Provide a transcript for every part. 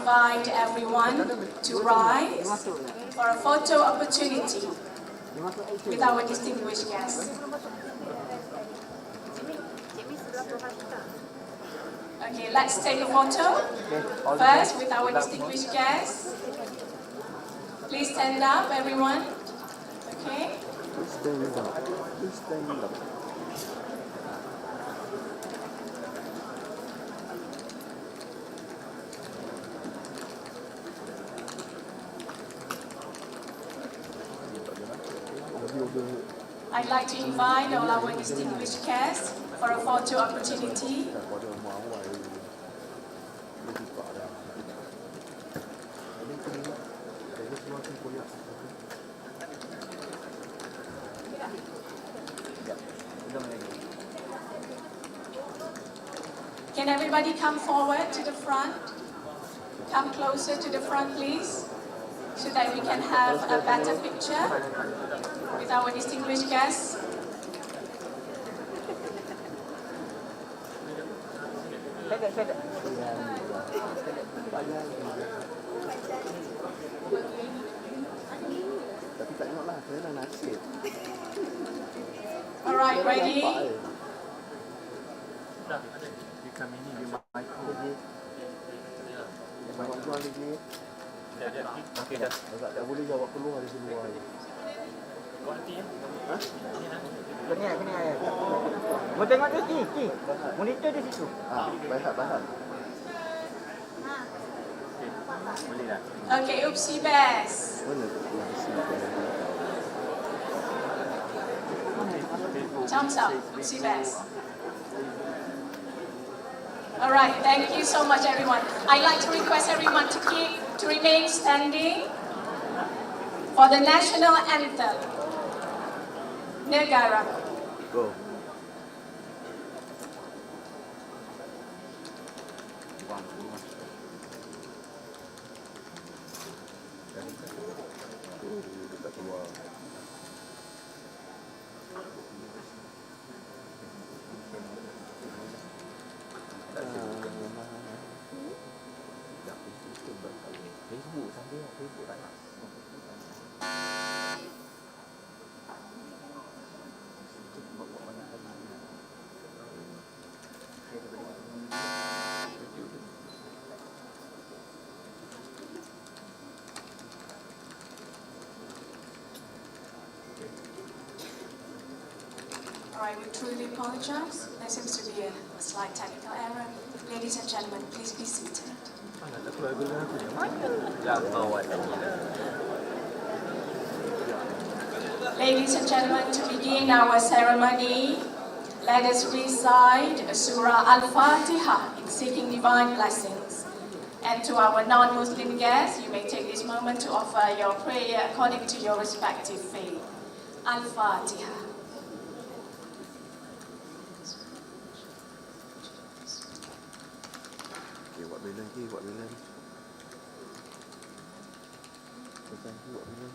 invite everyone to rise for a photo opportunity with our distinguished guests. Okay, let's take a photo first with our distinguished guests. Please stand up, everyone. Okay. Please stand up. Please stand up. I'd like to invite all our distinguished guests for a photo opportunity. Can everybody come forward to the front? Come closer to the front, please, so that we can have a better picture with our distinguished guests. All right, ready? Tak boleh jawab keluar dari luar. Kena ayat. Mau tengok tu Ki. Monitor di situ. Bahan. Boleh dah. Okay, oopsie bears. Mana Thumbs up, oopsie bears. All right, thank you so much, everyone. I'd like to request everyone to remain standing for the national anthem. Negara. Go. All right, we truly apologize. There seems to be a slight technical error. Ladies and gentlemen, please be seated. Ladies and gentlemen, to begin our ceremony, let us recite Surah Al-Fatiha in seeking divine blessings. And to our non-Muslim guests, you may take this moment to offer your prayer according to your respective faith. Al-Fatiha. Buat bila lagi, buat bila. Buat bila.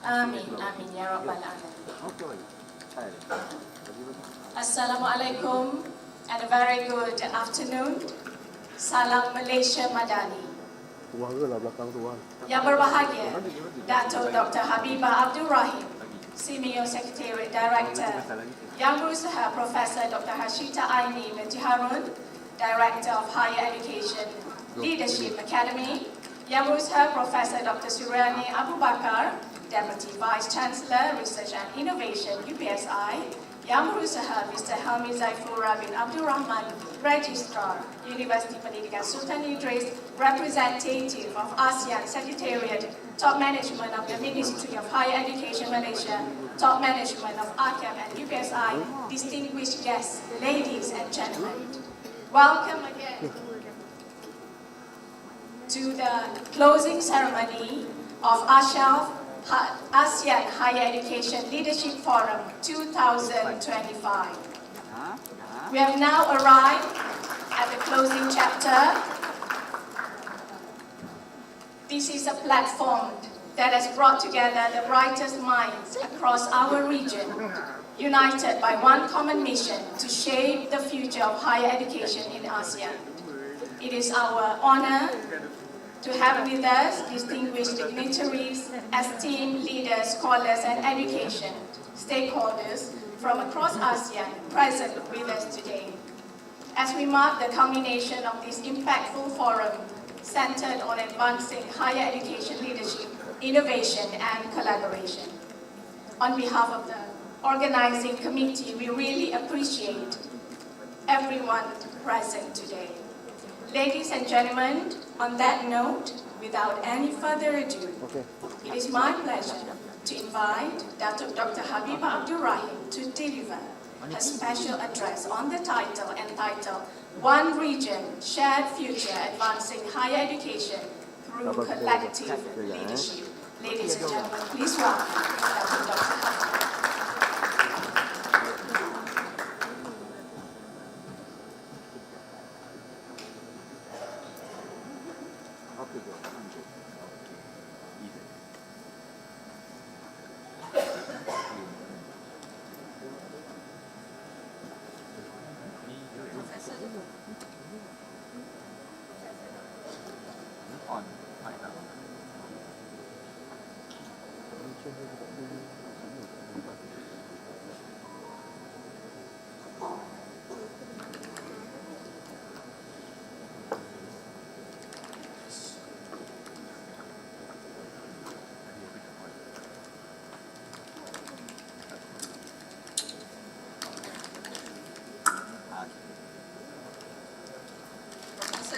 Amin, amin, ya Rabbal Alamin. Assalamualaikum and a very good afternoon. Salam Malaysia Madani. Suara lah belakang tu kan. Yang berbahagia, Dato' Dr. Habibah Abdul Rahim, Senior Secretariat Director. Yang berusaha Profesor Dr. Hashita Aini binti Harun, Director of Higher Education Leadership Academy. Yang berusaha Profesor Dr. Suryani Abu Bakar, Deputy Vice Chancellor Research and Innovation UPSI. Yang berusaha Mr. Hamid Zaifura bin Abdul Rahman, Registrar Universiti Pendidikan Sultan Idris, Representative of ASEAN Secretariat, Top Management of the Ministry of Higher Education Malaysia, Top Management of ACAM and UPSI, distinguished guests, ladies and gentlemen. Welcome again to the closing ceremony of ASHELF ASEAN Higher Education Leadership Forum 2025. We have now arrived at the closing chapter. This is a platform that has brought together the brightest minds across our region united by one common mission to shape the future of higher education in ASEAN. It is our honor to have with us distinguished dignitaries, esteemed leaders, scholars, and education stakeholders from across ASEAN present with us today. As we mark the culmination of this impactful forum centered on advancing higher education leadership, innovation, and collaboration. On behalf of the organizing committee, we really appreciate everyone present today. Ladies and gentlemen, on that note, without any further ado, it is my pleasure to invite Dr. Habibah Abdul Rahim to deliver a special address on the title entitled One Region, Shared Future, Advancing Higher Education Through Collective Leadership. Ladies and gentlemen, please welcome Dr. Habibah.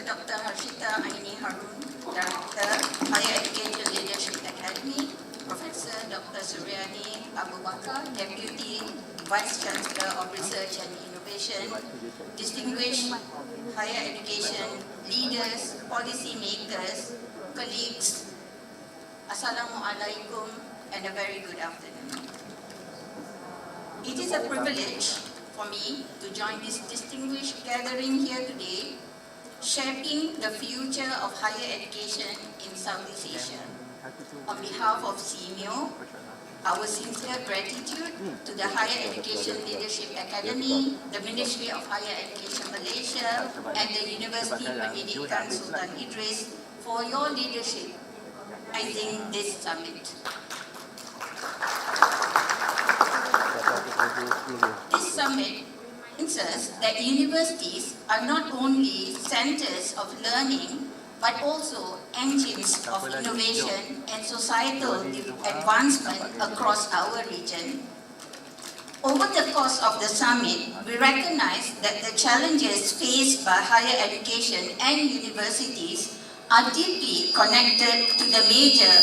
Dr. Harshita Aini Harun, Director, Higher Education Leadership Academy, Professor Dr. Suryani Abu Bakar, Deputy Vice Chancellor of Research and Innovation, distinguished higher education leaders, policy makers, colleagues, Assalamualaikum and a very good afternoon. It is a privilege for me to join this distinguished gathering here today, shaping the future of higher education in Southeast Asia. On behalf of CMEO, our sincere gratitude to the Higher Education Leadership Academy, the Ministry of Higher Education Malaysia, and the University Pendidikan Sultan Idris for your leadership in this summit. This summit reminds us that universities are not only centers of learning, but also engines of innovation and societal advancement across our region. Over the course of the summit, we recognize that the challenges faced by higher education and universities are deeply connected to the major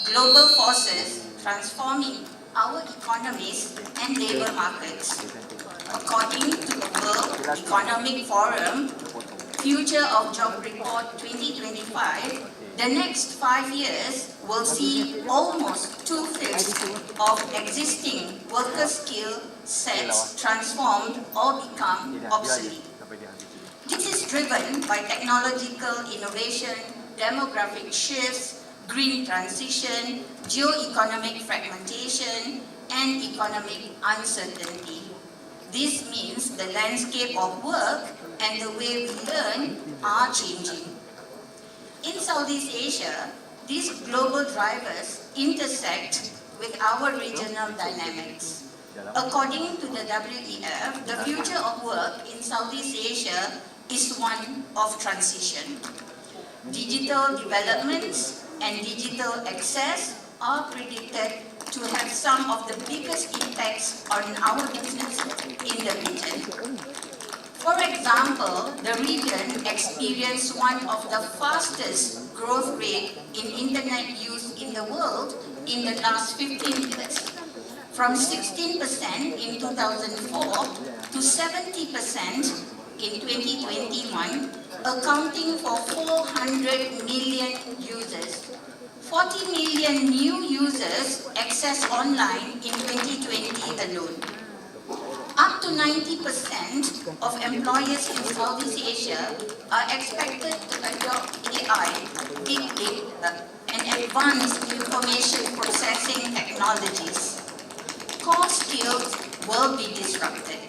global forces transforming our economies and labor markets. According to the World Economic Forum Future of Job Report 2025, the next 5 years will see almost 2/5 of existing worker skill sets transformed or become obsolete. This is driven by technological innovation, demographic shifts, green transition, geo-economic fragmentation, and economic uncertainty. This means the landscape of work and the way we learn are changing. In Southeast Asia, these global drivers intersect with our regional dynamics. According to the WEF, the future of work in Southeast Asia is one of transition. Digital developments and digital access are predicted to have some of the biggest impacts on our business in the region. For example, the region experienced one of the fastest growth rate in internet use in the world in the last 15 years, from 16% in 2004 to 70% in 2021, accounting for 400 million users. 40 million new users access online in 2020 alone. Up to 90% of employers in Southeast Asia are expected to adopt AI, big data, and advanced information processing technologies. Core skills will be disrupted.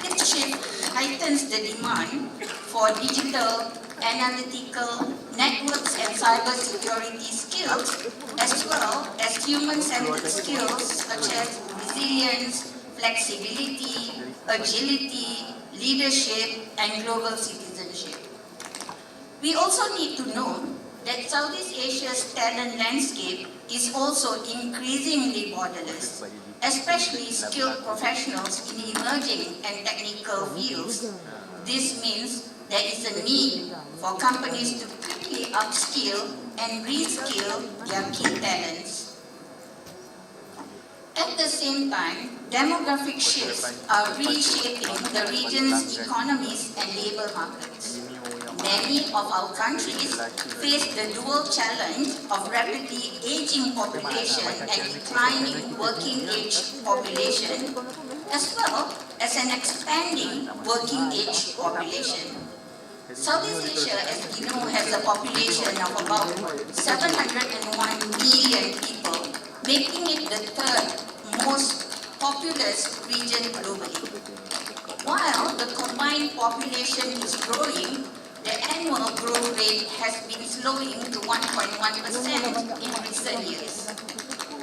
This shift heightens the demand for digital, analytical, networks and cybersecurity skills, as well as human-centered skills such as resilience, flexibility, agility, leadership, and global citizenship. We also need to note that Southeast Asia's talent landscape is also increasingly borderless, especially skilled professionals in emerging and technical fields. This means there is a need for companies to quickly upskill and reskill their key talents. At the same time, demographic shifts are reshaping the region's economies and labor markets. Many of our countries face the dual challenge of rapidly aging population and declining working age population, as well as an expanding working age population. Southeast Asia, as we know, has a population of about 701 million people, making it the third most populous region globally. While the combined population is growing, the annual growth rate has been slowing to 1.1% in recent years.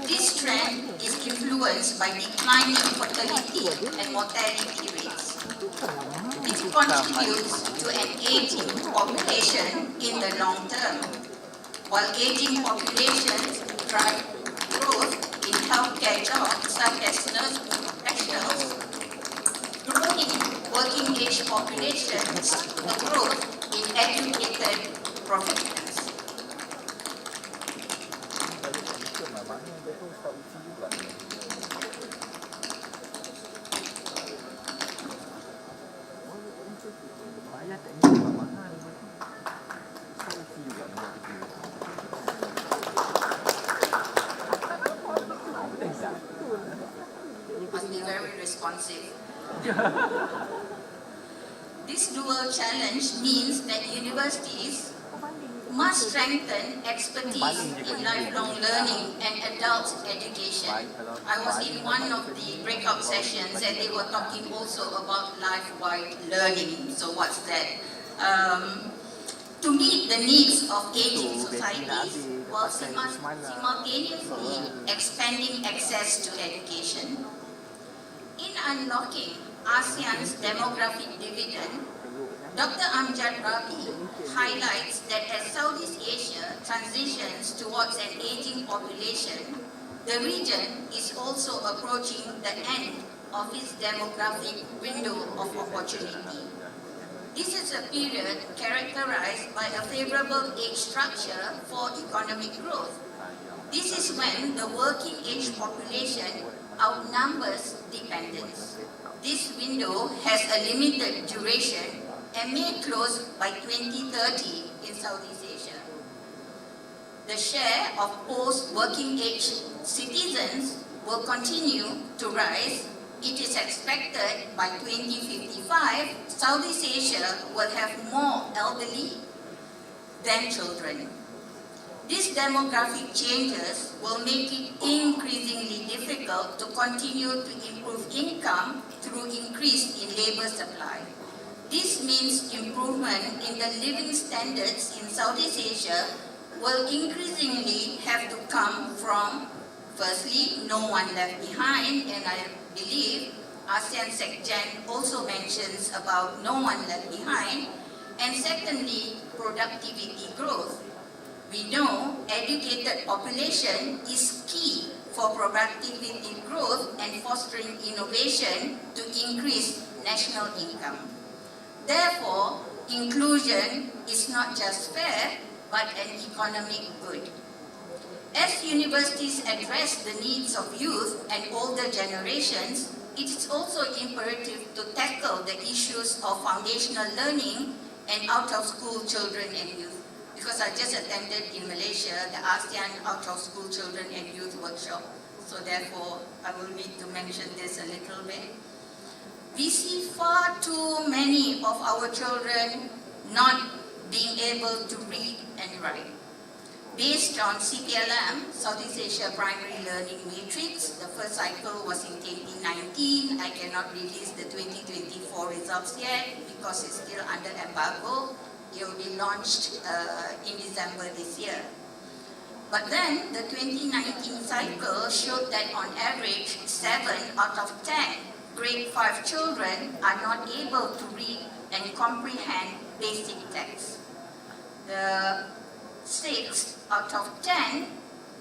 This trend is influenced by declining fertility and mortality rates. It contributes to an aging population in the long term. While aging populations drive growth in healthcare jobs such as nursing professionals, growing working age populations, the growth in educated professionals. Must be very responsive. This dual challenge means that universities must strengthen expertise in lifelong learning and adult education. I was in one of the breakout sessions and they were talking also about life-wide learning. So what's that? To meet the needs of aging societies while simultaneously expanding access to education. In unlocking ASEAN's demographic dividend, Dr. Amjad Rabi highlights that as Southeast Asia transitions towards an aging population, the region is also approaching the end of its demographic window of opportunity. This is a period characterized by a favorable age structure for economic growth. This is when the working age population outnumbers dependents. This window has a limited duration and may close by 2030 in Southeast Asia. The share of post-working age citizens will continue to rise. It is expected by 2055, Southeast Asia will have more elderly than children. These demographic changes will make it increasingly difficult to continue to improve income through increase in labor supply. This means improvement in the living standards in Southeast Asia will increasingly have to come from, firstly, no one left behind, and I believe ASEAN SecGen also mentions about no one left behind, and secondly, productivity growth. We know educated population is key for productivity growth and fostering innovation to increase national income. Therefore, inclusion is not just fair, but an economic good. As universities address the needs of youth and older generations, it is also imperative to tackle the issues of foundational learning and out-of-school children and youth. Because I just attended in Malaysia the ASEAN Out-of-School Children and Youth Workshop, so therefore I will need to mention this a little bit. We see far too many of our children not being able to read and write. Based on CPLM, Southeast Asia Primary Learning Matrix, the first cycle was in 2019. I cannot release the 2024 results yet because it's still under embargo. It will be launched in December this year. But then the 2019 cycle showed that on average, 7 out of 10 grade 5 children are not able to read and comprehend basic text. The 6 out of 10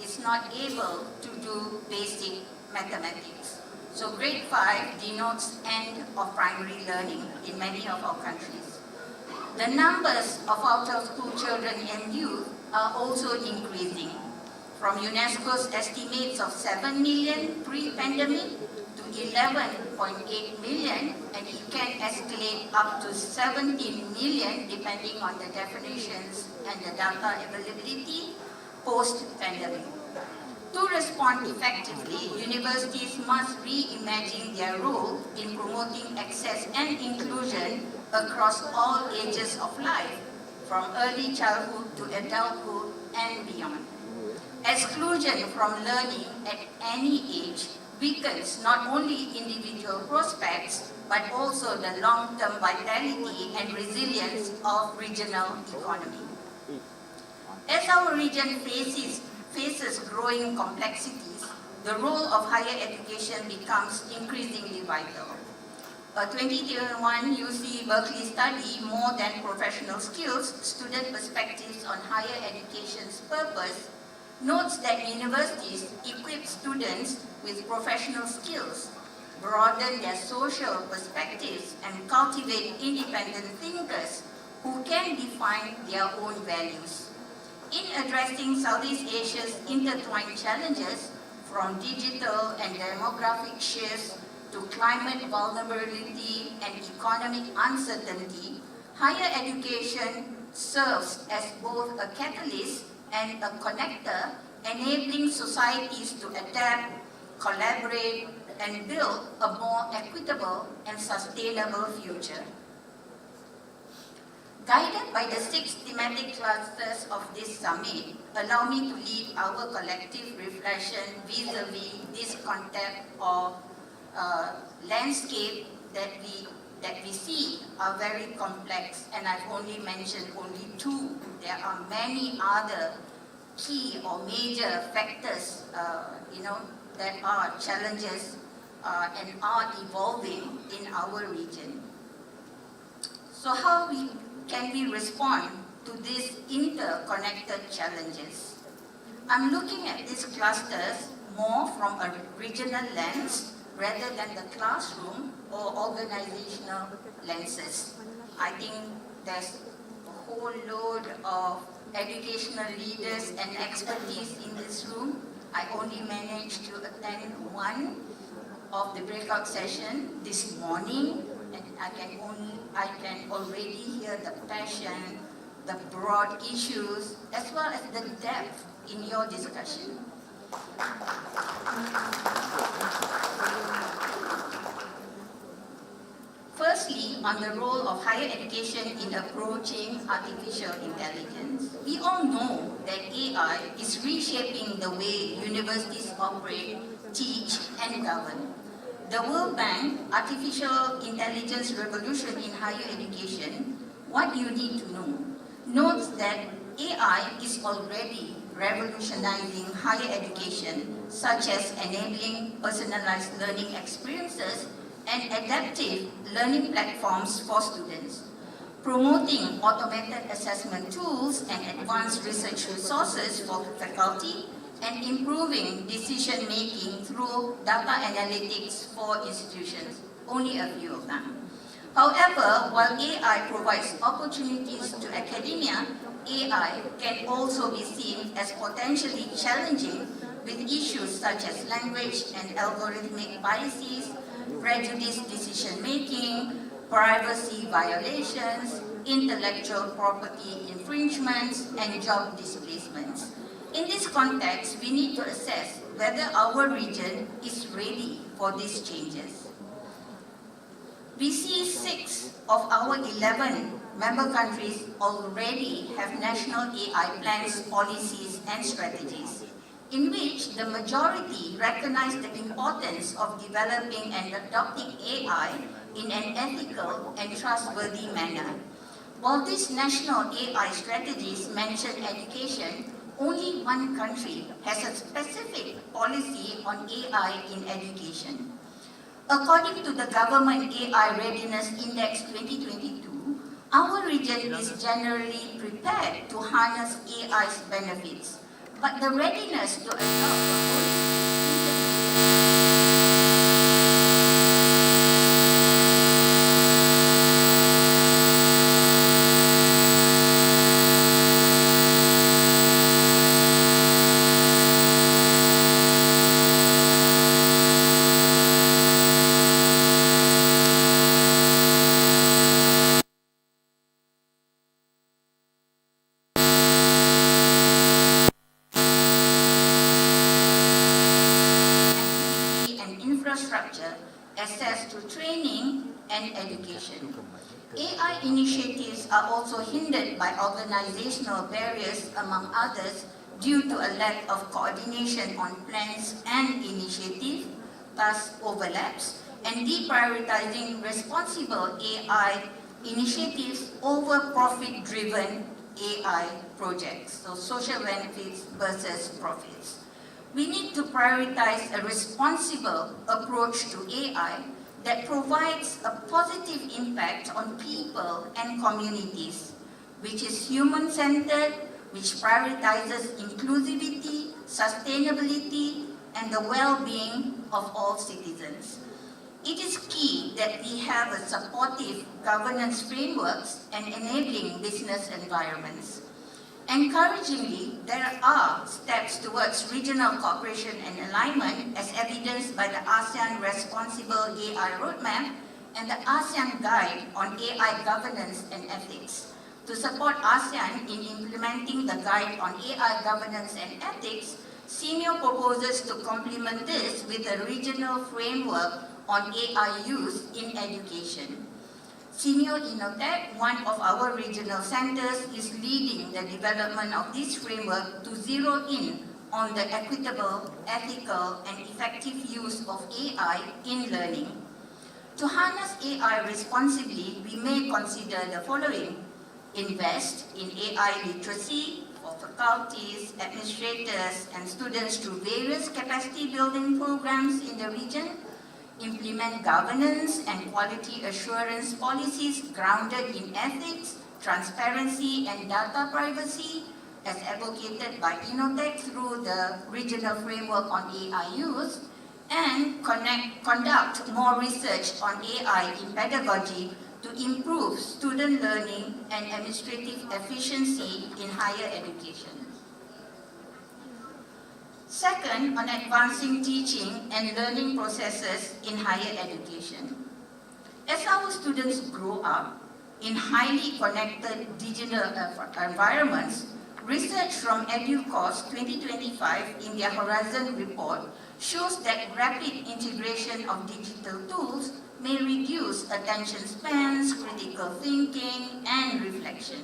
is not able to do basic mathematics. So grade 5 denotes end of primary learning in many of our countries. The numbers of out-of-school children and youth are also increasing, from UNESCO's estimates of 7 million pre-pandemic to 11.8 million, and it can escalate up to 17 million depending on the definitions and the data availability post-pandemic. To respond effectively, universities must reimagine their role in promoting access and inclusion across all ages of life, from early childhood to adulthood and beyond. Exclusion from learning at any age weakens not only individual prospects, but also the long-term vitality and resilience of regional economy. As our region faces growing complexities, the role of higher education becomes increasingly vital. A 2021 UC Berkeley study, More Than Professional Skills, Student Perspectives on Higher Education's Purpose, notes that universities equip students with professional skills, broaden their social perspectives, and cultivate independent thinkers who can define their own values. In addressing Southeast Asia's intertwined challenges, from digital and demographic shifts to climate vulnerability and economic uncertainty, higher education serves as both a catalyst and a connector, enabling societies to adapt, collaborate, and build a more equitable and sustainable future. Guided by the 6 thematic clusters of this summit, allow me to lead our collective reflection vis-a-vis this concept of landscape that we see are very complex, and I've only mentioned only 2. There are many other key or major factors, that are challenges and are evolving in our region. So how can we respond to these interconnected challenges? I'm looking at these clusters more from a regional lens rather than the classroom or organizational lenses. I think there's a whole load of educational leaders and expertise in this room. I only managed to attend one of the breakout session this morning, and I can already hear the passion, the broad issues, as well as the depth in your discussion. Firstly, on the role of higher education in approaching artificial intelligence. We all know that AI is reshaping the way universities operate, teach, and govern. The World Bank Artificial Intelligence Revolution in Higher Education, What You Need to Know, notes that AI is already revolutionizing higher education, such as enabling personalized learning experiences and adaptive learning platforms for students, promoting automated assessment tools and advanced research resources for faculty, and improving decision-making through data analytics for institutions, only a few of them. However, while AI provides opportunities to academia, AI can also be seen as potentially challenging with issues such as language and algorithmic biases, prejudice decision-making, privacy violations, intellectual property infringements, and job displacements. In this context, we need to assess whether our region is ready for these changes. We see 6 of our 11 member countries already have national AI plans, policies, and strategies, in which the majority recognize the importance of developing and adopting AI in an ethical and trustworthy manner. While these national AI strategies mention education, only one country has a specific policy on AI in education. According to the Government AI Readiness Index 2022, our region is generally prepared to harness AI's benefits, but the readiness to adopt a infrastructure, access to training and education. AI initiatives are also hindered by organizational barriers, among others, due to a lack of coordination on plans and initiatives, thus overlaps, and deprioritizing responsible AI initiatives over profit-driven AI projects, so social benefits versus profits. We need to prioritize a responsible approach to AI that provides a positive impact on people and communities, which is human-centered, which prioritizes inclusivity, sustainability, and the well-being of all citizens. It is key that we have a supportive governance frameworks and enabling business environments. Encouragingly, there are steps towards regional cooperation and alignment as evidenced by the ASEAN Responsible AI Roadmap and the ASEAN Guide on AI Governance and Ethics. To support ASEAN in implementing the Guide on AI Governance and Ethics, CIMIO proposes to complement this with a regional framework on AI use in education. CIMIO Innotech, one of our regional centers, is leading the development of this framework to zero in on the equitable, ethical, and effective use of AI in learning. To harness AI responsibly, we may consider the following: invest in AI literacy for faculties, administrators, and students through various capacity building programs in the region, implement governance and quality assurance policies grounded in ethics, transparency, and data privacy, as advocated by Innotech through the regional framework on AI use, and conduct more research on AI in pedagogy to improve student learning and administrative efficiency in higher education. Second, on advancing teaching and learning processes in higher education. As our students grow up in highly connected digital environments, research from EduCourse 2025 in their Horizon report shows that rapid integration of digital tools may reduce attention spans, critical thinking, and reflection.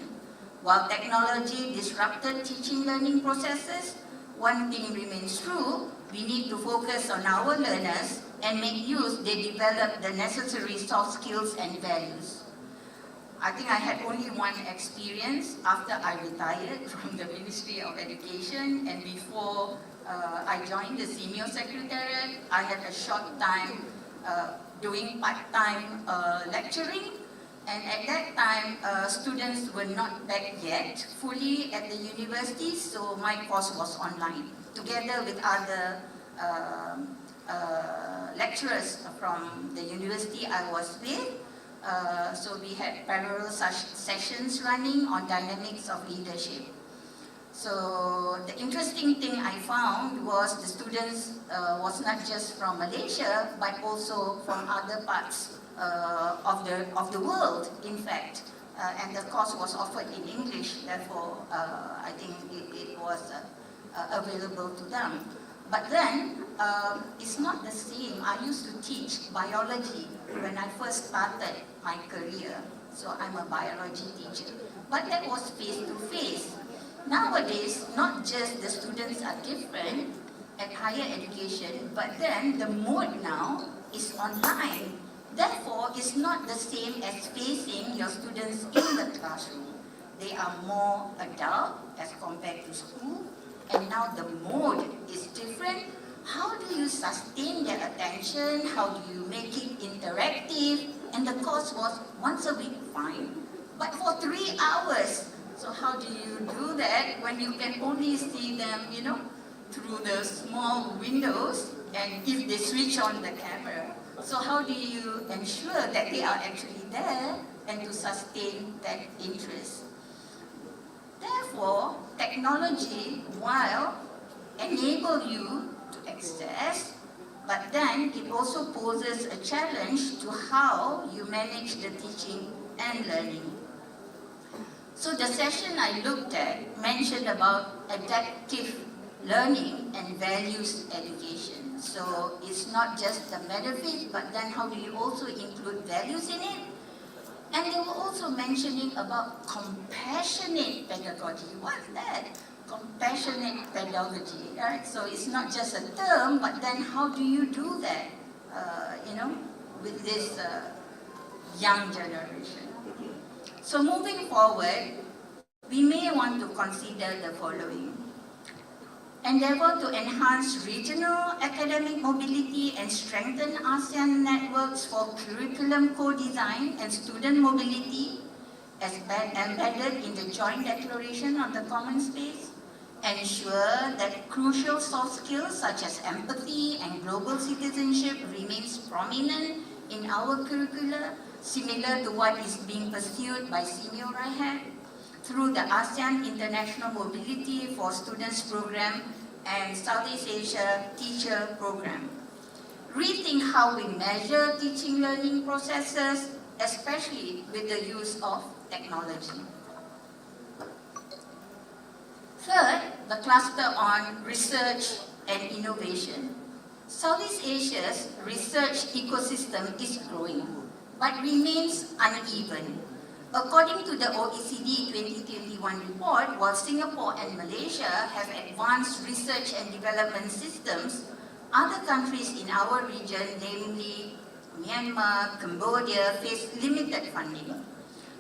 While technology disrupted teaching learning processes, one thing remains true: we need to focus on our learners and make use they develop the necessary soft skills and values. I think I had only one experience after I retired from the Ministry of Education, and before I joined the CIMIO Secretariat, I had a short time doing part-time lecturing. And at that time, students were not back yet fully at the university, so my course was online, together with other lecturers from the university I was with. So we had parallel sessions running on dynamics of leadership. So the interesting thing I found was the students was not just from Malaysia, but also from other parts of the world, in fact, and the course was offered in English, therefore I think it was available to them. But then, it's not the same. I used to teach biology when I first started my career, So I'm a biology teacher. But that was face-to-face. Nowadays, not just the students are different at higher education, but then the mode now is online. Therefore, it's not the same as facing your students in the classroom. They are more adult as compared to school, and now the mode is different. How do you sustain their attention? How do you make it interactive? And the course was once a week, fine, but for 3 hours. So how do you do that when you can only see them, through the small windows, and if they switch on the camera? So how do you ensure that they are actually there and to sustain that interest? Therefore, technology, while enable you to access, but then it also poses a challenge to how you manage the teaching and learning. So the session I looked at mentioned about adaptive learning and values education. So it's not just the benefits, but then how do you also include values in it? And they were also mentioning about compassionate pedagogy. What's that? Compassionate pedagogy, right? So it's not just a term, but then how do you do that, with this young generation? So moving forward, we may want to consider the following. Endeavor to enhance regional academic mobility and strengthen ASEAN networks for curriculum co-design and student mobility as embedded in the Joint Declaration on the Common Space. Ensure that crucial soft skills such as empathy and global citizenship remains prominent in our curricula, similar to what is being pursued by Senior Rahat through the ASEAN International Mobility for Students Program and Southeast Asia Teacher Program. Rethink how we measure teaching learning processes, especially with the use of technology. Third, the cluster on research and innovation. Southeast Asia's research ecosystem is growing, but remains uneven. According to the OECD 2021 report, while Singapore and Malaysia have advanced research and development systems, other countries in our region, namely Myanmar, Cambodia, face limited funding.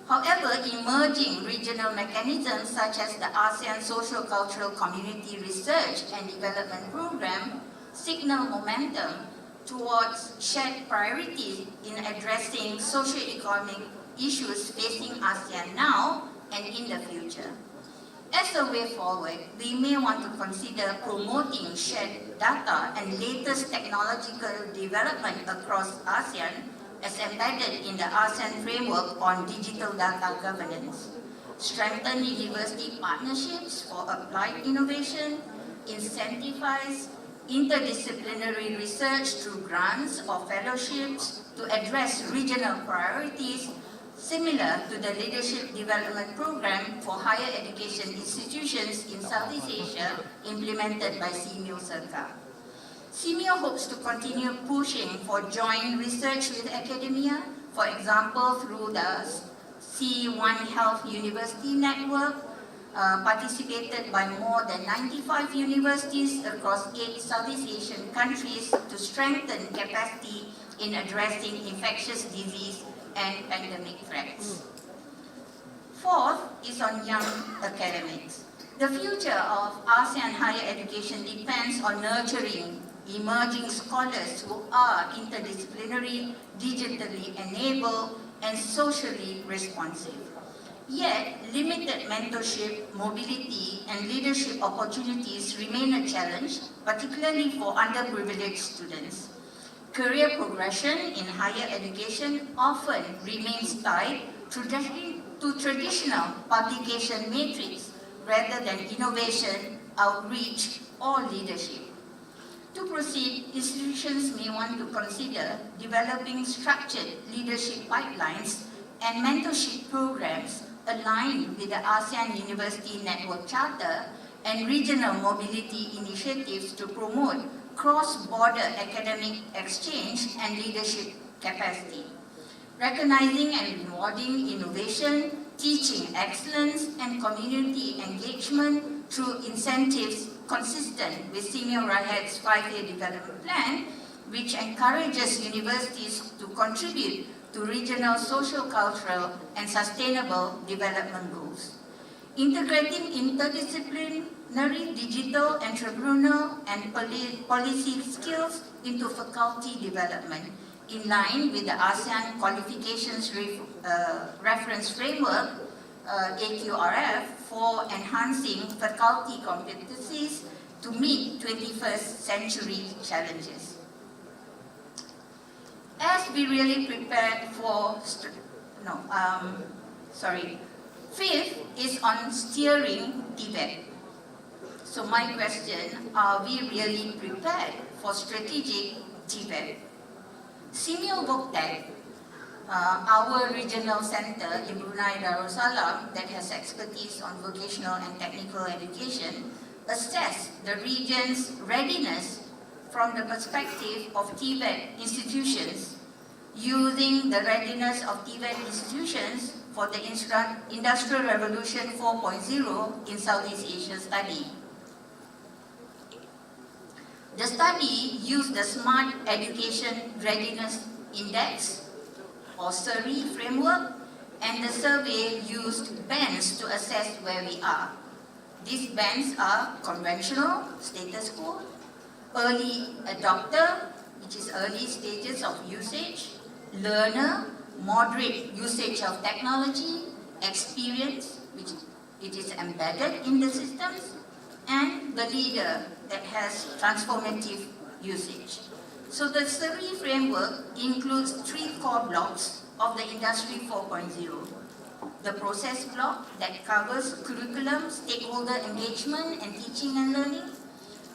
However, emerging regional mechanisms such as the ASEAN Socio-Cultural Community Research and Development Program signal momentum towards shared priorities in addressing socio-economic issues facing ASEAN now and in the future. As a way forward, we may want to consider promoting shared data and latest technological development across ASEAN as embedded in the ASEAN framework on digital data governance. Strengthen university partnerships for applied innovation, incentivize interdisciplinary research through grants or fellowships to address regional priorities similar to the Leadership Development Program for higher education institutions in Southeast Asia implemented by CMIO Circa. CMIO hopes to continue pushing for joint research with academia, for example through the C1 Health University Network, participated by more than 95 universities across 8 Southeast Asian countries to strengthen capacity in addressing infectious disease and pandemic threats. Fourth is on young academics. The future of ASEAN higher education depends on nurturing emerging scholars who are interdisciplinary, digitally enabled, and socially responsive. Yet, limited mentorship, mobility, and leadership opportunities remain a challenge, particularly for underprivileged students. Career progression in higher education often remains tied to traditional publication matrix rather than innovation, outreach, or leadership. To proceed, institutions may want to consider developing structured leadership pipelines and mentorship programs aligned with the ASEAN University Network Charter and regional mobility initiatives to promote cross-border academic exchange and leadership capacity. recognizing and rewarding innovation, teaching excellence, and community engagement through incentives consistent with Senior Rahyat's 5-year development plan, which encourages universities to contribute to regional social, cultural, and sustainable development goals. Integrating interdisciplinary digital, entrepreneurial, and policy skills into faculty development, in line with the ASEAN Qualifications Reference Framework, AQRF, for enhancing faculty competencies to meet 21st century challenges. As we really prepared for, fifth is on steering Tibet. So my question, are we really prepared for strategic Tibet? Simeo Boktek, our regional center in Brunei Darussalam that has expertise on vocational and technical education, assess the region's readiness from the perspective of Tibet institutions, using the readiness of Tibet institutions for the Industrial Revolution 4.0 in Southeast Asia study. The study used the Smart Education Readiness Index, or SERI framework, and the survey used bands to assess where we are. These bands are conventional, status quo, early adopter, which is early stages of usage, learner, moderate usage of technology, experience, which it is embedded in the systems, and the leader that has transformative usage. So the SERI framework includes 3 core blocks of the Industry 4.0. The process block that covers curriculum, stakeholder engagement, and teaching and learning.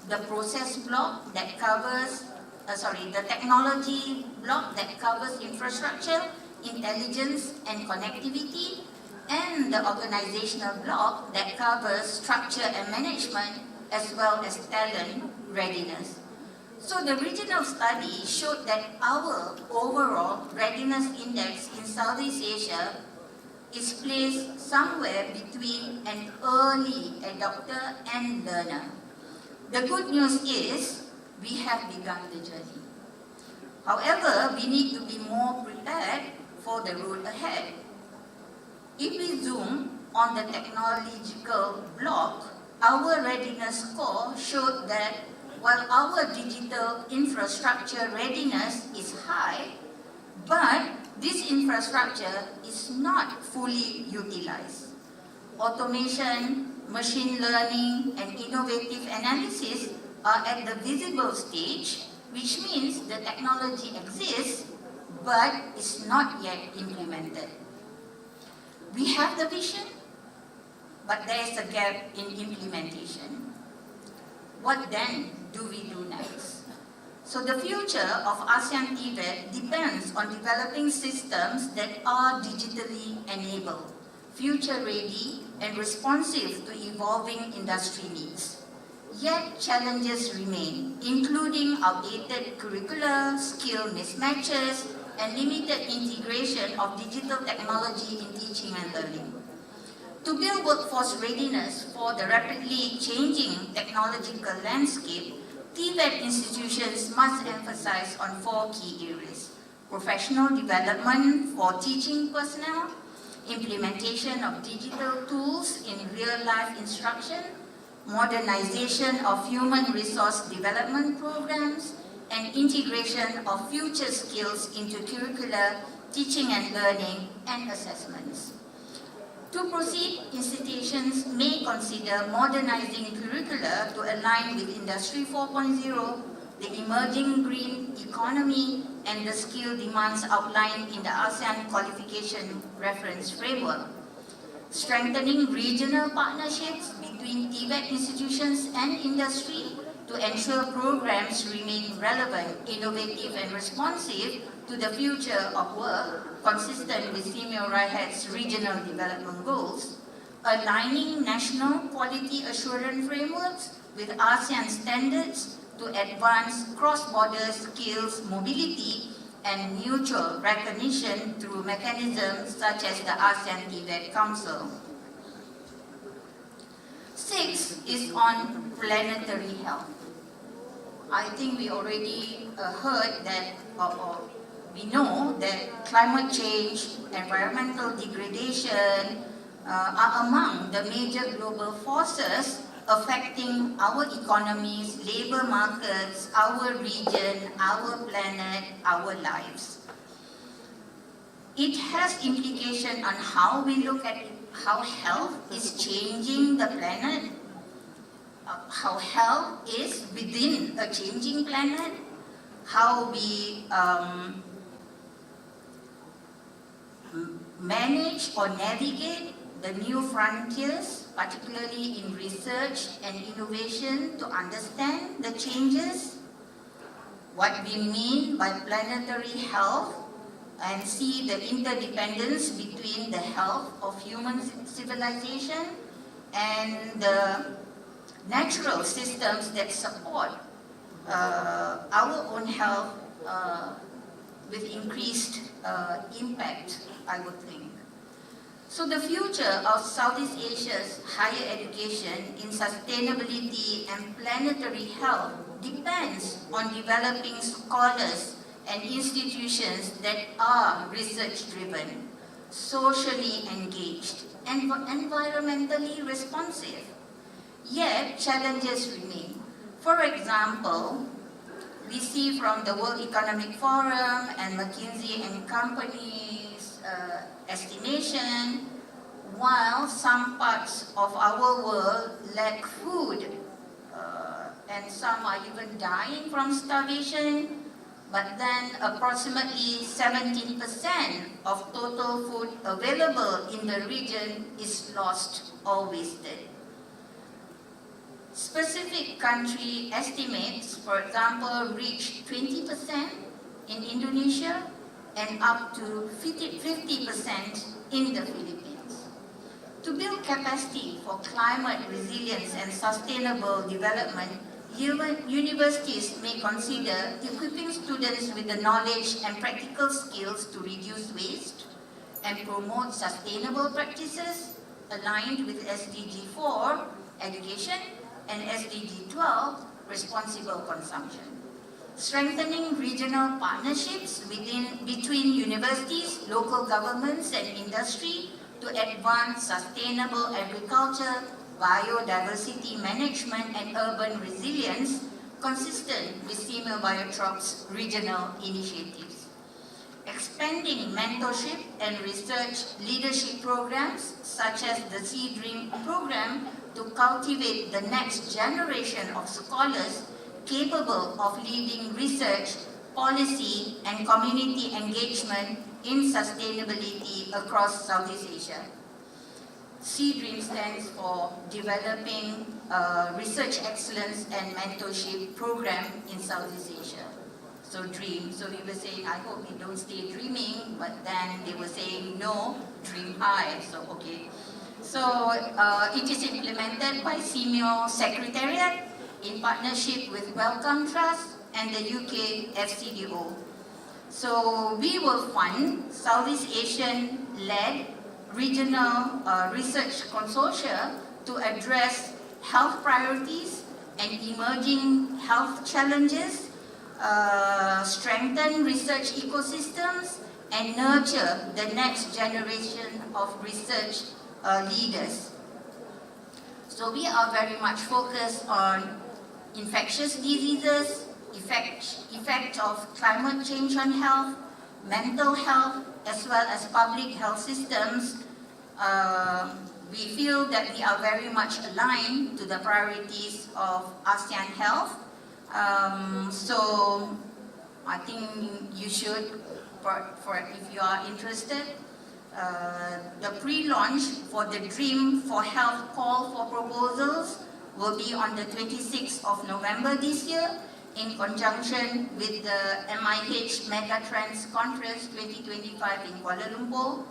The process block that covers, the technology block that covers infrastructure, intelligence, and connectivity, and the organizational block that covers structure and management, as well as talent readiness. So the regional study showed that our overall readiness index in Southeast Asia is placed somewhere between an early adopter and learner. The good news is we have begun the journey. However, we need to be more prepared for the road ahead. If we zoom on the technological block, our readiness score showed that while our digital infrastructure readiness is high, but this infrastructure is not fully utilized. Automation, machine learning, and innovative analysis are at the visible stage, which means the technology exists, but is not yet implemented. We have the vision, but there is a gap in implementation. What then do we do next? So the future of ASEAN Tibet depends on developing systems that are digitally enabled, future-ready, and responsive to evolving industry needs. Yet challenges remain, including outdated curricula, skill mismatches, and limited integration of digital technology in teaching and learning. To build workforce readiness for the rapidly changing technological landscape, Tibet institutions must emphasize on 4 key areas: professional development for teaching personnel, implementation of digital tools in real-life instruction, modernization of human resource development programs, and integration of future skills into curricula, teaching and learning, and assessments. To proceed, institutions may consider modernizing curricula to align with Industry 4.0, the emerging green economy, and the skill demands outlined in the ASEAN Qualification Reference Framework. Strengthening regional partnerships between Tibet institutions and industry to ensure programs remain relevant, innovative, and responsive to the future of work, consistent with Senior Rahyat's regional development goals, aligning national quality assurance frameworks with ASEAN standards to advance cross-border skills mobility and mutual recognition through mechanisms such as the ASEAN Tibet Council. 6 is on planetary health. I think we already heard that, or we know that climate change, environmental degradation are among the major global forces affecting our economies, labor markets, our region, our planet, our lives. It has implication on how we look at how health is changing the planet, how health is within a changing planet, how we manage or navigate the new frontiers, particularly in research and innovation, to understand the changes, what we mean by planetary health, and see the interdependence between the health of human civilization and the natural systems that support our own health with increased impact, I would think. So the future of Southeast Asia's higher education in sustainability and planetary health depends on developing scholars and institutions that are research-driven, socially engaged, and environmentally responsive. Yet, challenges remain. For example, we see from the World Economic Forum and McKinsey and Company's estimation, while some parts of our world lack food, and some are even dying from starvation, but then approximately 17% of total food available in the region is lost or wasted. Specific country estimates, for example, reach 20% in Indonesia and up to 50% in the Philippines. To build capacity for climate resilience and sustainable development, universities may consider equipping students with the knowledge and practical skills to reduce waste and promote sustainable practices aligned with SDG 4, education, and SDG 12, responsible consumption. Strengthening regional partnerships between universities, local governments, and industry to advance sustainable agriculture, biodiversity management, and urban resilience, consistent with Simeo Biotrop's regional initiatives. Expanding mentorship and research leadership programs, such as the SeaDream program, to cultivate the next generation of scholars capable of leading research, policy, and community engagement in sustainability across Southeast Asia. SeaDream stands for Developing Research Excellence and Mentorship Program in Southeast Asia. So dream, so we were saying, I hope we don't stay dreaming, but then they were saying, no, dream high, so okay. So it is implemented by Simeo Secretariat in partnership with Wellcome Trust and the UK FCDO. So we will fund Southeast Asian-led regional research consortia to address health priorities and emerging health challenges, strengthen research ecosystems, and nurture the next generation of research leaders. So we are very much focused on infectious diseases, effect of climate change on health, mental health, as well as public health systems. We feel that we are very much aligned to the priorities of ASEAN Health. So I think you should, if you are interested, the pre-launch for the Dream for Health call for proposals will be on the 26th of November this year in conjunction with the MIH Megatrends Conference 2025 in Kuala Lumpur.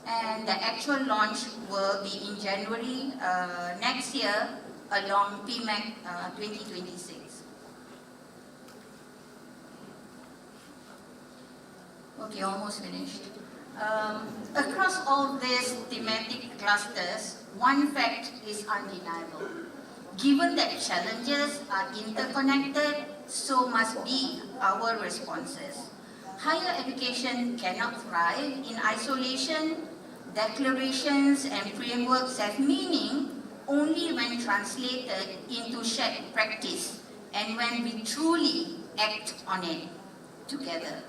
And the actual launch will be in January next year along PICC 2026. Okay, almost finished. Across all these thematic clusters, one fact is undeniable. Given that challenges are interconnected, so must be our responses. Higher education cannot thrive in isolation. Declarations and frameworks have meaning only when translated into shared practice and when we truly act on it together.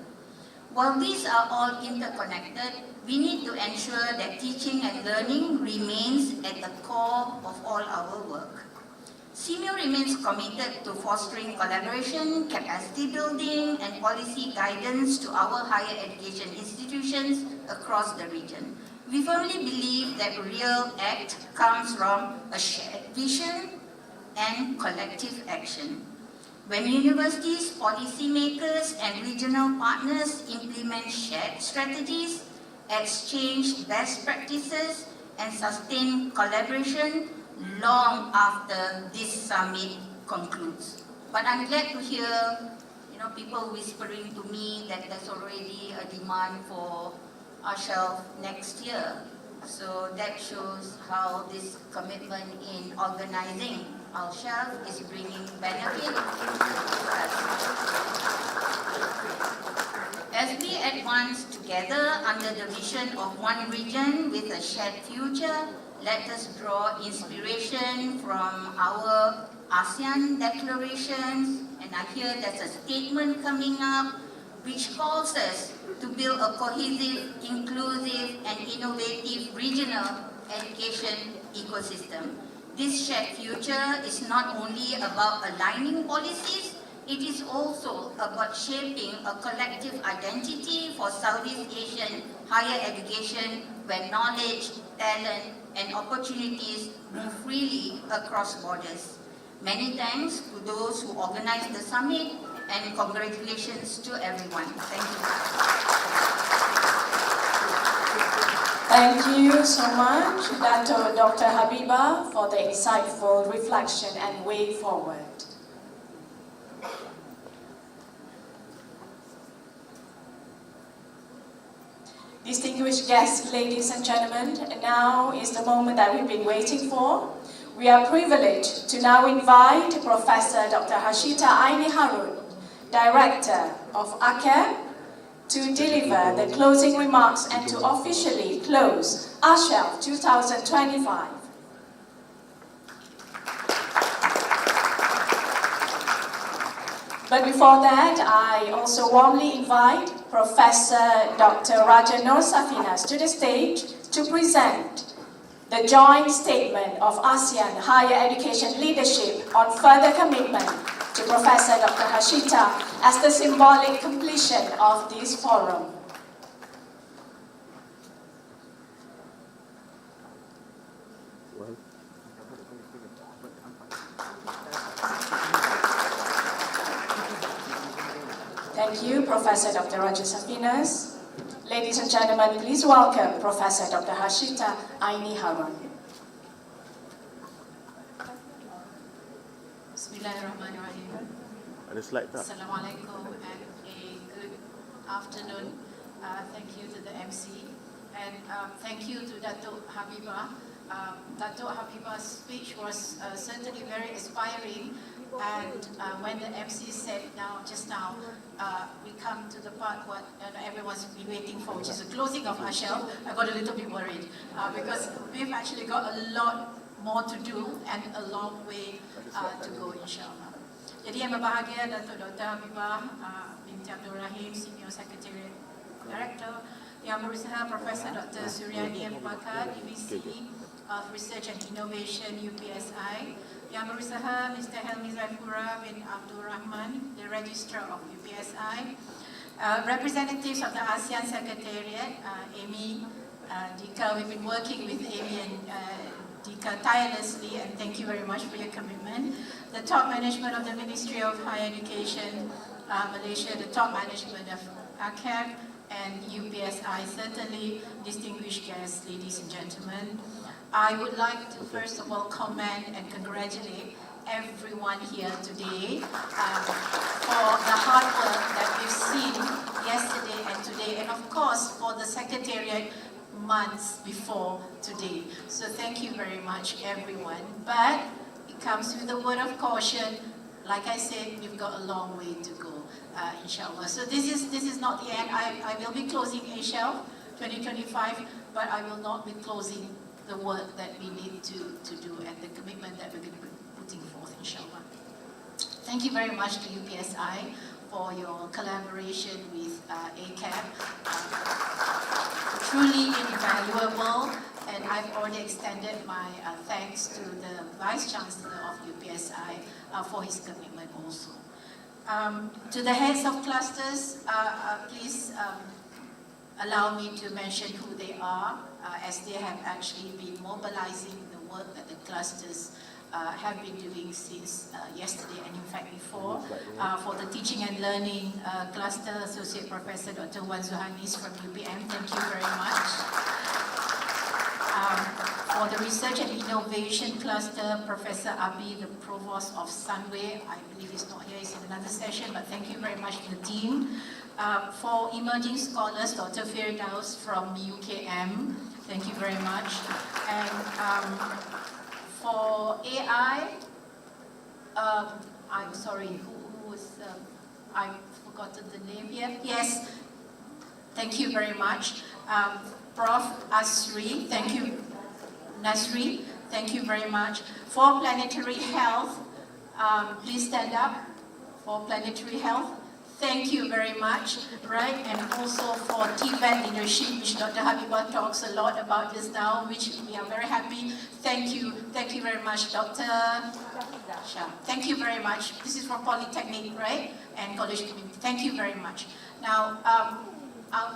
While these are all interconnected, we need to ensure that teaching and learning remains at the core of all our work. CMU remains committed to fostering collaboration, capacity building, and policy guidance to our higher education institutions across the region. We firmly believe that real act comes from a shared vision and collective action. When universities, policymakers, and regional partners implement shared strategies, exchange best practices, and sustain collaboration long after this summit concludes. But I'm glad to hear, people whispering to me that there's already a demand for ASHELF next year. So that shows how this commitment in organizing ASHELF is bringing benefit to us. As we advance together under the vision of one region with a shared future, let us draw inspiration from our ASEAN declarations, and I hear there's a statement coming up which calls us to build a cohesive, inclusive, and innovative regional education ecosystem. This shared future is not only about aligning policies, it is also about shaping a collective identity for Southeast Asian higher education where knowledge, talent, and opportunities move freely across borders. Many thanks to those who organized the summit, and congratulations to everyone. Thank you. Thank you so much, Dr. Habiba, for the insightful reflection and way forward. Distinguished guests, ladies and gentlemen, now is the moment that we've been waiting for. We are privileged to now invite Professor Dr. Hashita Aini Harun, Director of ASHELF, to deliver the closing remarks and to officially close ASHELF 2025. But before that, I also warmly invite Professor Dr. Raja Nur Safinas to the stage to present the joint statement of ASEAN Higher Education Leadership on further commitment to Professor Dr. Hashita as the symbolic completion of this forum. Thank you, Professor Dr. Raja Safinas. Ladies and gentlemen, please welcome Professor Dr. Hashita Aini Harun. Bismillahirrahmanirrahim. Ada slide tak? Assalamualaikum and a good afternoon. Thank you to the MC and thank you to Datuk Habiba. Datuk Habiba's speech was certainly very inspiring, and when the MC said just now, we come to the part what everyone's been waiting for, which is the closing of ASHELF. I got a little bit worried because we've actually got a lot more to do and a long way to go, insyaAllah. Jadi yang berbahagia Datuk Dr. Habibah binti Abdul Rahim, Senior Secretariat Director, yang berusaha Profesor Dr. Suryani Abu Bakar, DVC of Research and Innovation, UPSI, yang berusaha Mr. Helmi Zaifura bin Abdul Rahman, the Registrar of UPSI, representatives of the ASEAN Secretariat, Amy, Dika. We've been working with Amy and Dika tirelessly, and thank you very much for your commitment. The top management of the Ministry of Higher Education, Malaysia, the top management of ASHELF and UPSI, certainly distinguished guests, ladies and gentlemen. I would like to first of all commend and congratulate everyone here today for the hard work that we've seen yesterday and today, and of course for the Secretariat months before today. So thank you very much, everyone. But it comes with a word of caution. Like I said, we've got a long way to go, inshallah. So this is not the end. I will be closing ASHELF 2025, but I will not be closing the work that we need to do and the commitment that we're going to be putting forth, inshallah. Thank you very much to UPSI for your collaboration with ACAP. Truly invaluable, and I've already extended my thanks to the Vice Chancellor of UPSI for his commitment also. To the heads of clusters, please allow me to mention who they are, as they have actually been mobilizing the work that the clusters have been doing since yesterday and in fact before. For the Teaching and Learning Cluster, Associate Professor Dr. Wan Zuhanis from UPM, thank you very much. For the Research and Innovation Cluster, Professor Abi, the Provost of Sunway, I believe he's not here, he's in another session, but thank you very much to the team. For Emerging Scholars, Dr. Firdaus from UKM, thank you very much. And for AI, I'm sorry, who was, I've forgotten the name here. Yes, thank you very much. Prof. Asri, thank you. Nasri, thank you very much. For Planetary Health, please stand up. For Planetary Health, thank you very much, right? And also for Tibet leadership, which Dr. Habibah talks a lot about just now, which we are very happy. Thank you very much, Dr. Shah. Thank you very much. This is from Polytechnic, right? And College Community. Thank you very much. Now,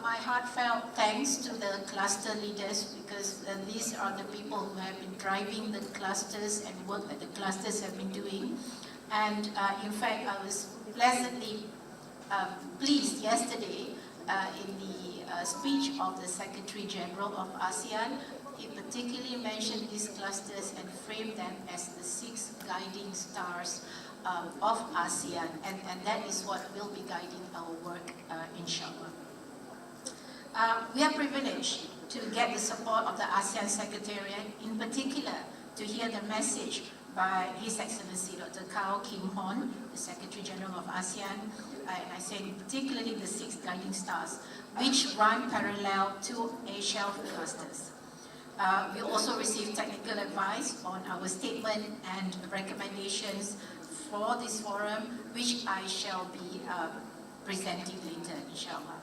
my heartfelt thanks to the cluster leaders, because these are the people who have been driving the clusters and work that the clusters have been doing. And in fact, I was pleasantly pleased yesterday in the speech of the Secretary General of ASEAN. He particularly mentioned these clusters and framed them as the 6 guiding stars of ASEAN, and that is what will be guiding our work, inshallah. We are privileged to get the support of the ASEAN Secretariat, in particular to hear the message by His Excellency Dr. Kao Kim Hon, the Secretary General of ASEAN, and I say particularly the 6 guiding stars, which run parallel to ASHELF clusters. We also received technical advice on our statement and recommendations for this forum, which I shall be presenting later, inshallah.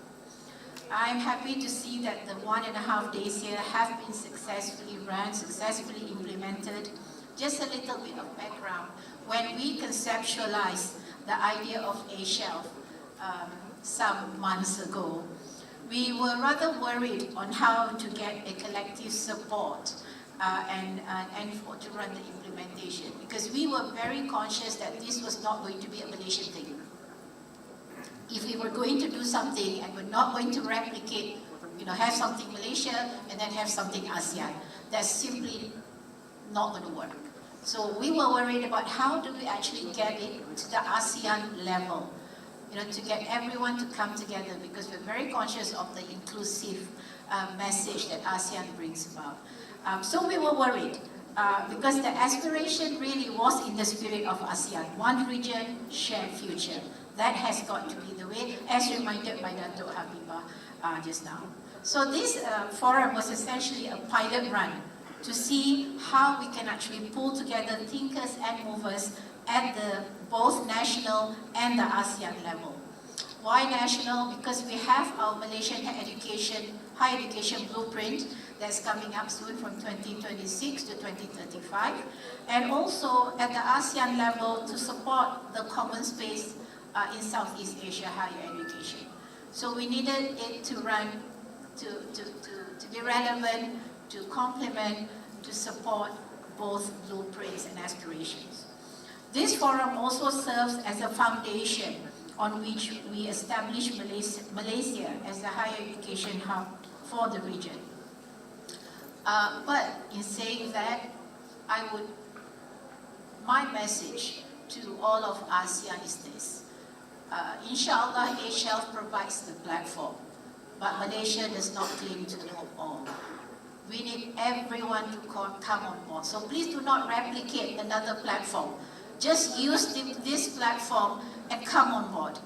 I'm happy to see that the 1.5 days here have been successfully run, successfully implemented. Just a little bit of background. When we conceptualized the idea of ASHELF some months ago, we were rather worried on how to get a collective support and to run the implementation, because we were very conscious that this was not going to be a Malaysian thing. If we were going to do something and we're not going to replicate, have something Malaysia and then have something ASEAN, that's simply not going to work. So we were worried about how do we actually get it to the ASEAN level, to get everyone to come together, because we're very conscious of the inclusive message that ASEAN brings about. So we were worried because the aspiration really was in the spirit of ASEAN, one region, shared future. That has got to be the way, as reminded by Dato' Habibah just now. So this forum was essentially a pilot run to see how we can actually pull together thinkers and movers at the both national and the ASEAN level. Why national? Because we have our Malaysian higher education blueprint that's coming up soon from 2026 to 2035, and also at the ASEAN level to support the common space in Southeast Asia higher education. So we needed it to run, to be relevant, to complement, to support both blueprints and aspirations. This forum also serves as a foundation on which we establish Malaysia as a higher education hub for the region. But in saying that, my message to all of ASEAN is this. Inshallah, ASHELF provides the platform, but Malaysia does not claim to know all. We need everyone to come on board. So please do not replicate another platform. Just use this platform and come on board.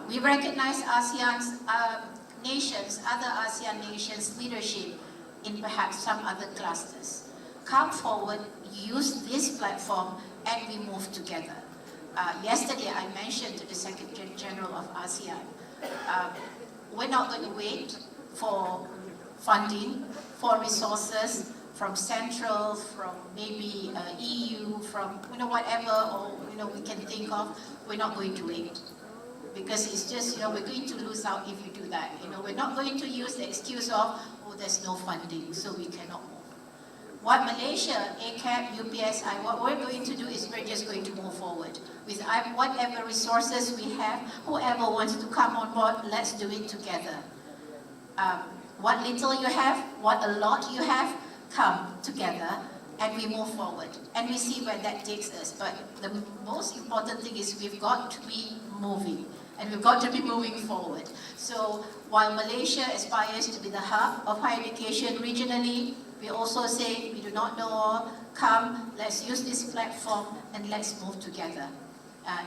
We recognize ASEAN's nations, other ASEAN nations' leadership in perhaps some other clusters. Come forward, use this platform, and we move together. Yesterday, I mentioned to the Secretary General of ASEAN, we're not going to wait for funding, for resources from Central, from maybe EU, from whatever or we can think of. We're not going to wait, because it's just we're going to lose out if you do that. We're not going to use the excuse of there's no funding, so we cannot move. What Malaysia, ACAP, UPSI, what we're going to do is we're just going to move forward with whatever resources we have. Whoever wants to come on board, let's do it together. What little you have, what a lot you have, come together and we move forward. And we see where that takes us. But the most important thing is we've got to be moving. And we've got to be moving forward. So while Malaysia aspires to be the hub of higher education regionally, we also say we do not know all. Come, let's use this platform and let's move together.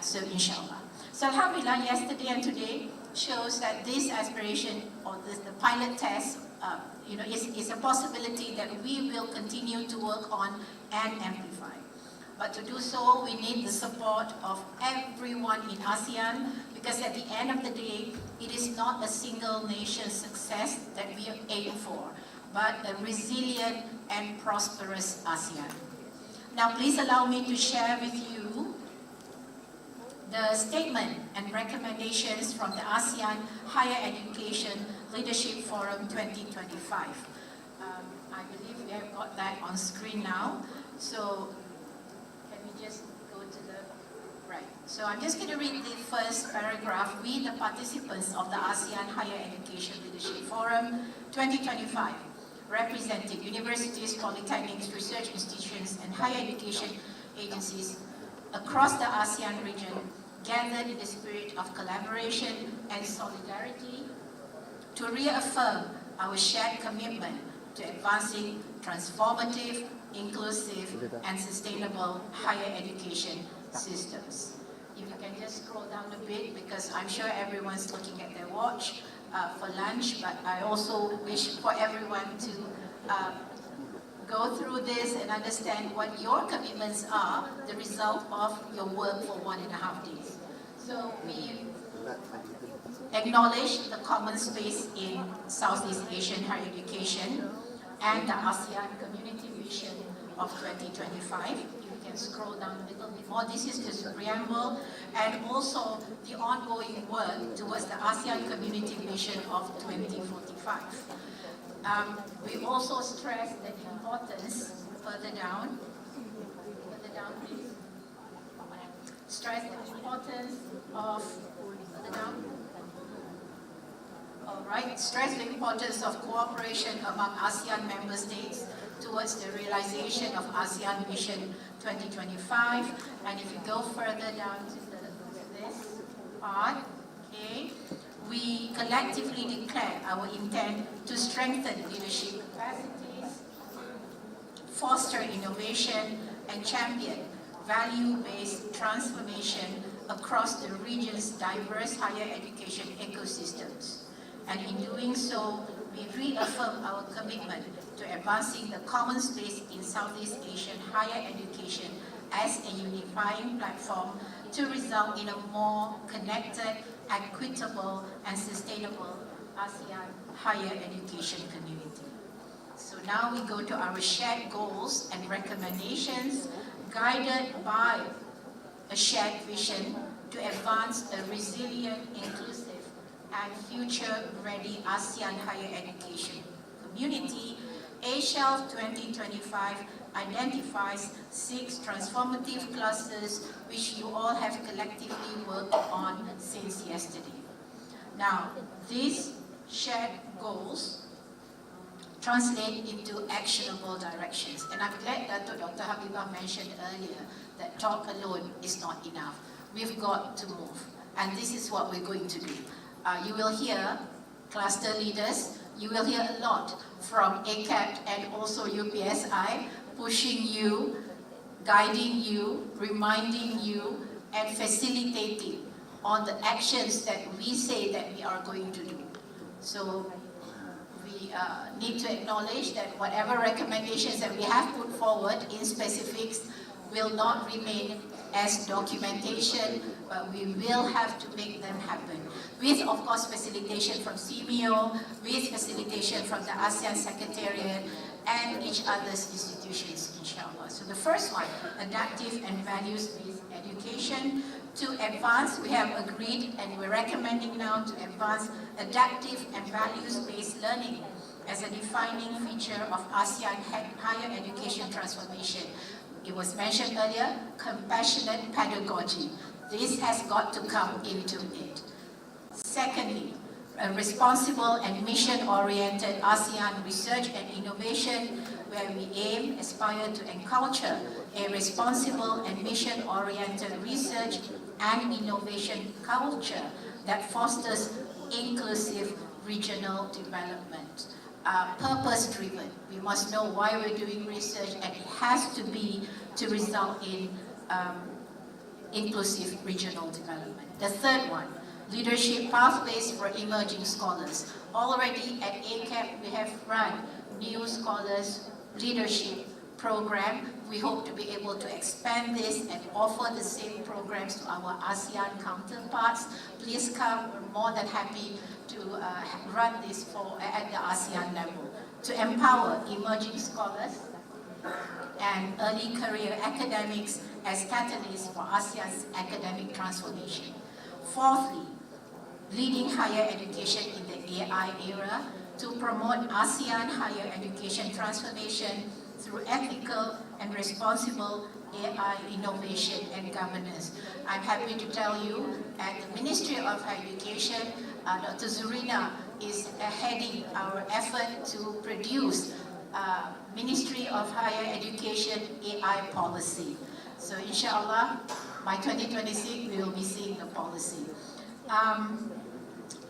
So inshallah. So alhamdulillah, yesterday and today shows that this aspiration or the pilot test is a possibility that we will continue to work on and amplify. But to do so, we need the support of everyone in ASEAN, because at the end of the day, it is not a single nation success that we aim for, but a resilient and prosperous ASEAN. Now, please allow me to share with you the statement and recommendations from the ASEAN Higher Education Leadership Forum 2025. I believe we have got that on screen now. So can we just go to the right? So I'm just going to read the first paragraph. We, the participants of the ASEAN Higher Education Leadership Forum 2025, representing universities, polytechnics, research institutions, and higher education agencies across the ASEAN region, gathered in the spirit of collaboration and solidarity to reaffirm our shared commitment to advancing transformative, inclusive, and sustainable higher education systems. If you can just scroll down a bit, because I'm sure everyone's looking at their watch for lunch, but I also wish for everyone to go through this and understand what your commitments are, the result of your work for 1.5 days. So we acknowledge the common space in Southeast Asian higher education and the ASEAN Community Vision of 2025. You can scroll down a little bit more. This is just a preamble, and also the ongoing work towards the ASEAN Community Vision of 2045. We also stress the importance, further down please, stress the importance of, further down, all right, stress the importance of cooperation among ASEAN member states towards the realization of ASEAN Vision 2025. And if you go further down to this part, okay, we collectively declare our intent to strengthen leadership capacities, foster innovation, and champion value-based transformation across the region's diverse higher education ecosystems. And in doing so, we reaffirm our commitment to advancing the common space in Southeast Asian higher education as a unifying platform to result in a more connected, equitable, and sustainable ASEAN higher education community. So now we go to our shared goals and recommendations, guided by a shared vision to advance a resilient, inclusive, and future-ready ASEAN higher education community. ASHELF 2025 identifies 6 transformative clusters which you all have collectively worked on since yesterday. Now, these shared goals translate into actionable directions. And I'm glad that Dr. Habibah mentioned earlier that talk alone is not enough. We've got to move. And this is what we're going to do. You will hear cluster leaders, you will hear a lot from ACAP and also UPSI pushing you, guiding you, reminding you, and facilitating on the actions that we say that we are going to do. So we need to acknowledge that whatever recommendations that we have put forward in specifics will not remain as documentation, but we will have to make them happen. With, of course, facilitation from CMEO, with facilitation from the ASEAN Secretariat, and each other's institutions, inshallah. So the first one, adaptive and values-based education. To advance, we have agreed and we're recommending now to advance adaptive and values-based learning as a defining feature of ASEAN higher education transformation. It was mentioned earlier, compassionate pedagogy. This has got to come into it. Secondly, a responsible and mission-oriented ASEAN research and innovation where we aim, aspire to enculture a responsible and mission-oriented research and innovation culture that fosters inclusive regional development. Purpose-driven. We must know why we're doing research, and it has to be to result in inclusive regional development. The third one, leadership pathways for emerging scholars. Already at ACAP, we have run new scholars leadership program. We hope to be able to expand this and offer the same programs to our ASEAN counterparts. Please come, we're more than happy to run this at the ASEAN level. To empower emerging scholars and early career academics as catalysts for ASEAN's academic transformation. Fourthly, leading higher education in the AI era to promote ASEAN higher education transformation through ethical and responsible AI innovation and governance. I'm happy to tell you at the Ministry of Higher Education, Dr. Zurina is heading our effort to produce Ministry of Higher Education AI policy. So inshallah, by 2026, we will be seeing the policy.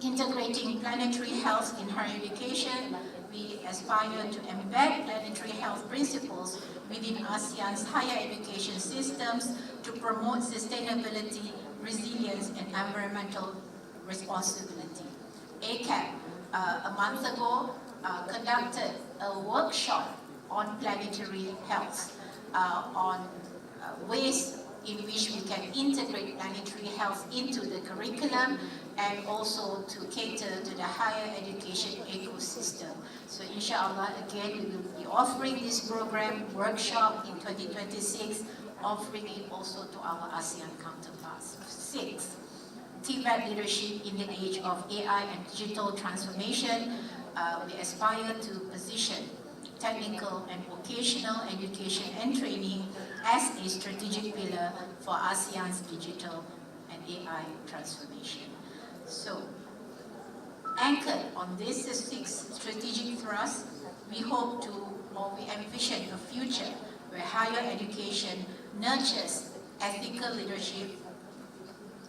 Integrating planetary health in higher education, we aspire to embed planetary health principles within ASEAN's higher education systems to promote sustainability, resilience, and environmental responsibility. ACAP, a month ago, conducted a workshop on planetary health, on ways in which we can integrate planetary health into the curriculum and also to cater to the higher education ecosystem. So inshallah, again, we will be offering this program workshop in 2026, offering it also to our ASEAN counterparts. Sixth, TVET leadership in the age of AI and digital transformation. We aspire to position technical and vocational education and training as a strategic pillar for ASEAN's digital and AI transformation. So, anchored on this six strategic thrusts, we hope to, or we envision a future where higher education nurtures ethical leadership,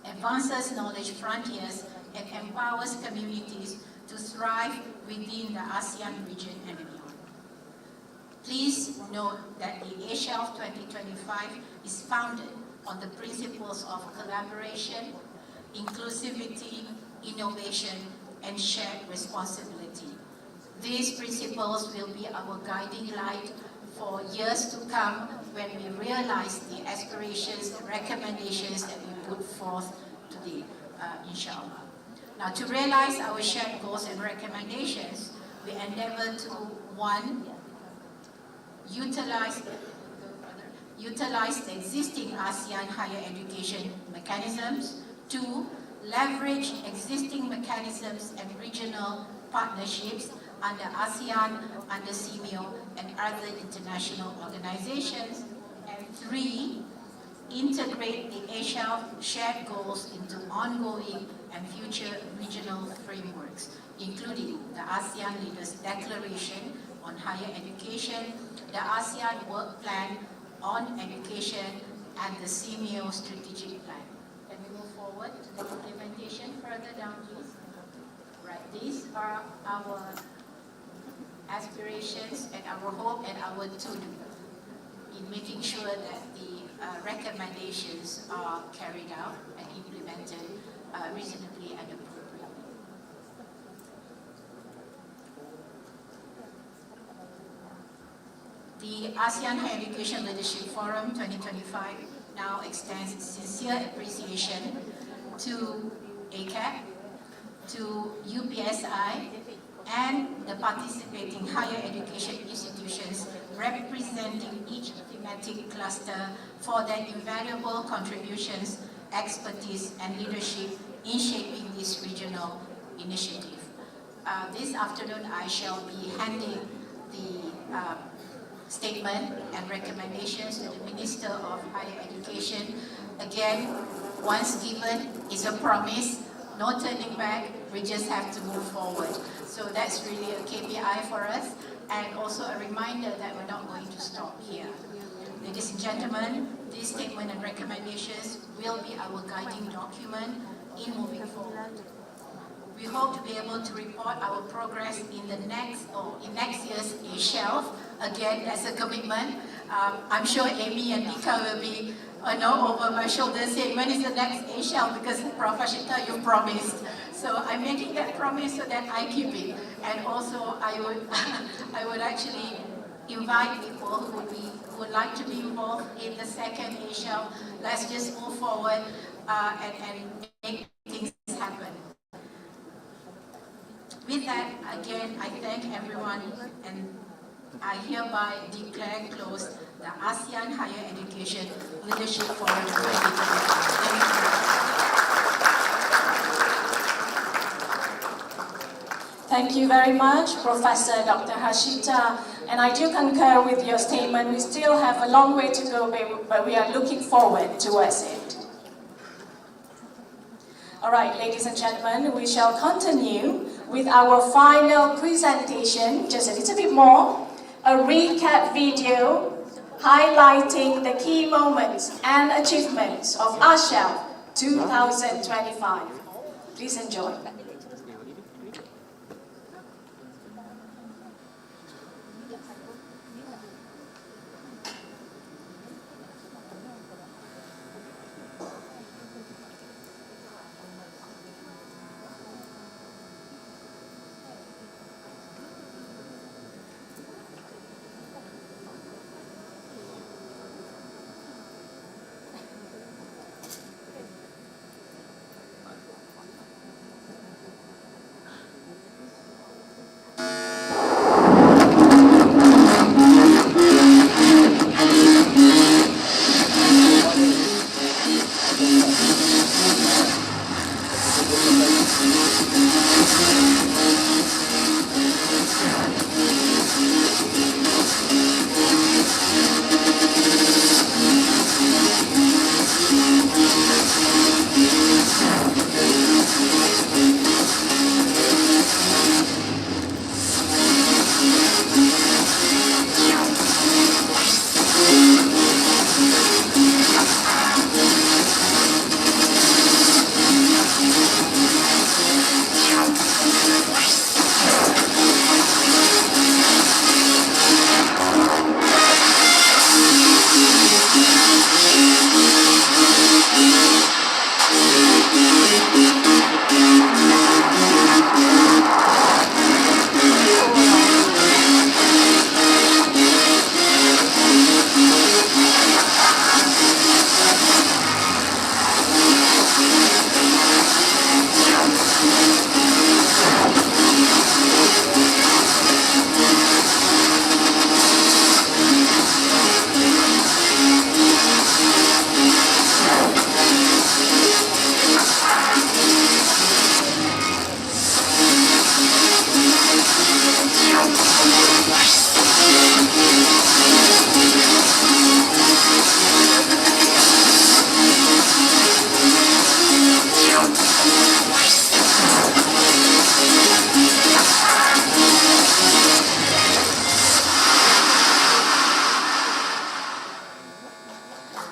advances knowledge frontiers, and empowers communities to thrive within the ASEAN region and beyond. Please note that the ASHELF 2025 is founded on the principles of collaboration, inclusivity, innovation, and shared responsibility. These principles will be our guiding light for years to come when we realize the aspirations and recommendations that we put forth today, inshallah. Now, to realize our shared goals and recommendations, we endeavor to, one, utilize the existing ASEAN higher education mechanisms. Two, leverage existing mechanisms and regional partnerships under ASEAN, under CMEO, and other international organizations. And three, integrate the ASHELF shared goals into ongoing and future regional frameworks, including the ASEAN Leaders Declaration on Higher Education, the ASEAN Work Plan on Education, and the CMEO Strategic Plan. And we move forward to the implementation further down, please. Right, these are our aspirations and our hope and our to-do in making sure that the recommendations are carried out and implemented reasonably and appropriately. The ASEAN Higher Education Leadership Forum 2025 now extends sincere appreciation to ACAP, to UPSI, and the participating higher education institutions representing each thematic cluster for their invaluable contributions, expertise, and leadership in shaping this regional initiative. This afternoon, I shall be handing the statement and recommendations to the Minister of Higher Education. Again, once given, is a promise, no turning back, we just have to move forward. So that's really a KPI for us, and also a reminder that we're not going to stop here. Ladies and gentlemen, this statement and recommendations will be our guiding document in moving forward. We hope to be able to report our progress in the next year's ASHELF. Again, that's a commitment. I'm sure Amy and Nika will be over my shoulder saying, when is the next ASHELF? Because Prof. Ashita, you promised. So I'm making that promise so that I keep it. And also, I would actually invite people who would like to be involved in the second ASHELF. Let's just move forward and make things happen. With that, again, I thank everyone, and I hereby declare closed the ASEAN Higher Education Leadership Forum 2025. Thank you very much, Professor Dr. Hashita. And I do concur with your statement. We still have a long way to go, but we are looking forward towards it. All right, ladies and gentlemen, we shall continue with our final presentation, just a little bit more, a recap video highlighting the key moments and achievements of ASHELF 2025. Please enjoy.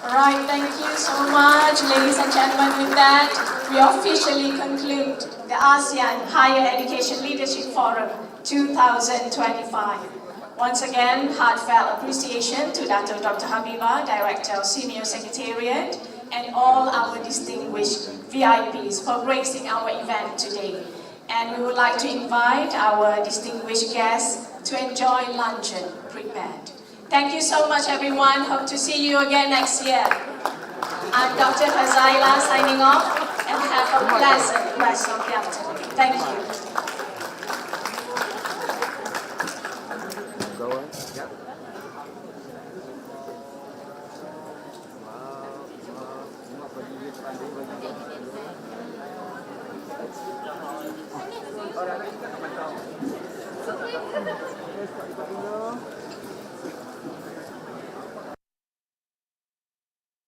Right, thank you so much, ladies and gentlemen. With that, we officially conclude the ASEAN Higher Education Leadership Forum 2025. Once again, heartfelt appreciation to Dr. Habibah, Director of Senior Secretariat, and all our distinguished VIPs for gracing our event today. And we would like to invite our distinguished guests to enjoy luncheon prepared. Thank you so much, everyone. Hope to see you again next year. I'm Dr. Fazaila signing off, and have a pleasant rest of the afternoon. Thank you. Kau kan? Orang ni kan tak pantau.